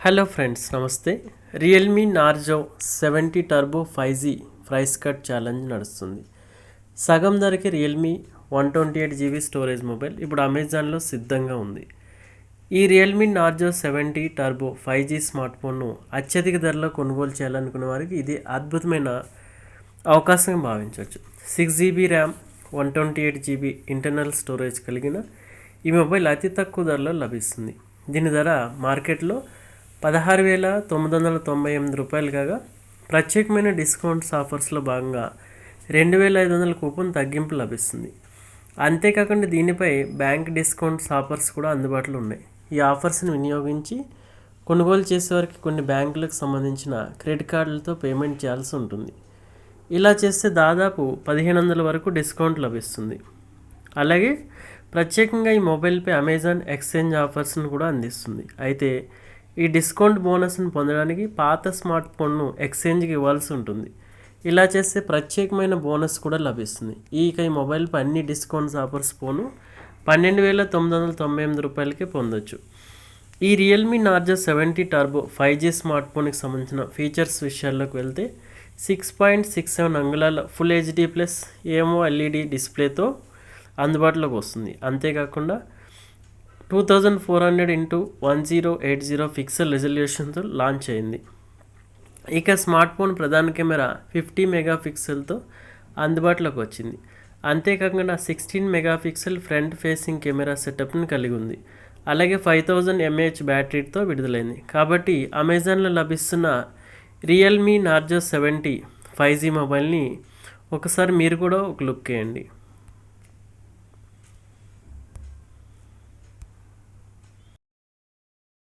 Hello friends, నమస్తే. Realme Narzo 70 turbo 5G price cut challenge నడుస్తుంది. సగం ధరకి రియల్మీ 128GB స్టోరేజ్ మొబైల్ ఇప్పుడు అమెజాన్లో సిద్ధంగా ఉంది. ఈ Realme Narzo 70 turbo 5G smart ఫోన్ను అత్యధిక ధరలో కొనుగోలు చేయాలనుకున్న వారికి ఇది అద్భుతమైన అవకాశంగా భావించవచ్చు. 6GB RAM, 128GB internal storage కలిగిన ఈ మొబైల్ అతి తక్కువ ధరలో లభిస్తుంది. దీని ధర మార్కెట్లో 16,998 రూపాయలు కాగా, ప్రత్యేకమైన డిస్కౌంట్స్ ఆఫర్స్లో భాగంగా 2,500 కూపన్ తగ్గింపు లభిస్తుంది. అంతేకాకుండా దీనిపై బ్యాంక్ డిస్కౌంట్స్ ఆఫర్స్ కూడా అందుబాటులో ఉన్నాయి. ఈ ఆఫర్స్ని వినియోగించి కొనుగోలు చేసేవారికి కొన్ని బ్యాంకులకు సంబంధించిన క్రెడిట్ కార్డులతో పేమెంట్ చేయాల్సి ఉంటుంది. ఇలా చేస్తే దాదాపు 1,500 వరకు డిస్కౌంట్ లభిస్తుంది. అలాగే ప్రత్యేకంగా ఈ మొబైల్పై అమెజాన్ ఎక్స్చేంజ్ ఆఫర్స్ను కూడా అందిస్తుంది. అయితే ఈ డిస్కౌంట్ బోనస్ను పొందడానికి పాత స్మార్ట్ ఫోన్ను ఎక్స్చేంజ్కి ఇవ్వాల్సి ఉంటుంది. ఇలా చేస్తే ప్రత్యేకమైన బోనస్ కూడా లభిస్తుంది. ఈ మొబైల్పై అన్ని డిస్కౌంట్స్ ఆఫర్స్ పోను 12,998 రూపాయలకే పొందొచ్చు. ఈ Realme Narzo 70 turbo 5G smart ఫోన్కి సంబంధించిన ఫీచర్స్ విషయాల్లోకి వెళ్తే 6.67 అంగుళాల ఫుల్ హెచ్డి ప్లస్ AMOLED డిస్ప్లేతో అందుబాటులోకి వస్తుంది. అంతేకాకుండా 2400x1080 పిక్సెల్ రెజల్యూషన్తో లాంచ్ అయింది. స్మార్ట్ ఫోన్ ప్రధాన కెమెరా 50 మెగాపిక్సెల్తో అందుబాటులోకి వచ్చింది. అంతేకాకుండా 16 మెగాపిక్సెల్ ఫ్రంట్ ఫేసింగ్ కెమెరా సెటప్ని కలిగి ఉంది. అలాగే 5000 mAh బ్యాటరీతో విడుదలైంది. కాబట్టి అమెజాన్లో లభిస్తున్న రియల్మీ నార్జో 70 5G మొబైల్ని ఒకసారి మీరు కూడా ఒక లుక్ వేయండి.